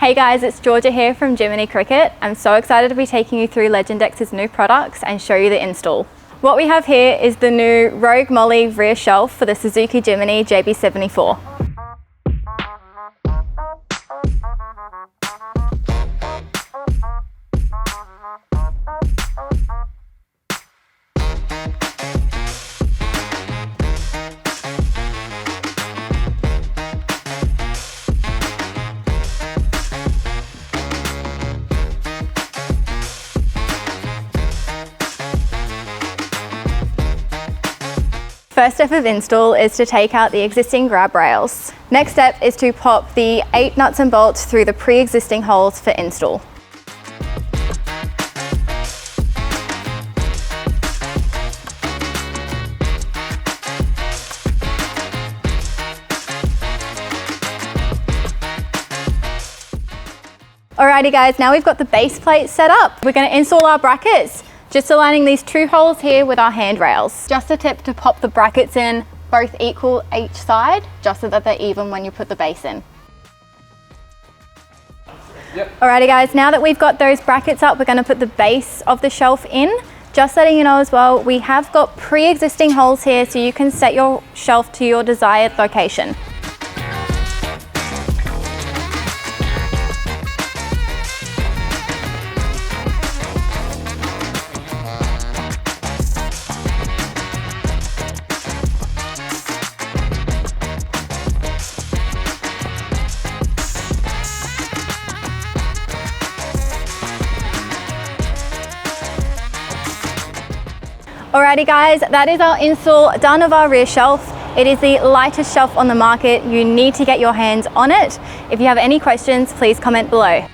Hey guys, it's Georgia here from Jimny Cricket. I'm so excited to be taking you through Legendex's new products and show you the install. What we have here is the new Rogue Molle rear shelf for the Suzuki Jimny JB74. First step of install is to take out the existing grab rails. Next step is to pop the 8 nuts and bolts through the pre-existing holes for install. Alrighty guys, now we've got the base plate set up. We're going to install our brackets. Just aligning these 2 holes here with our handrails. Just a tip to pop the brackets in both equal each side, just so that they're even when you put the base in. Yep. Alrighty guys, now that we've got those brackets up, we're going to put the base of the shelf in. Just letting you know as well, we have got pre-existing holes here so you can set your shelf to your desired location. Alrighty guys, that is our install done of our rear shelf. It is the lightest shelf on the market. You need to get your hands on it. If you have any questions, please comment below.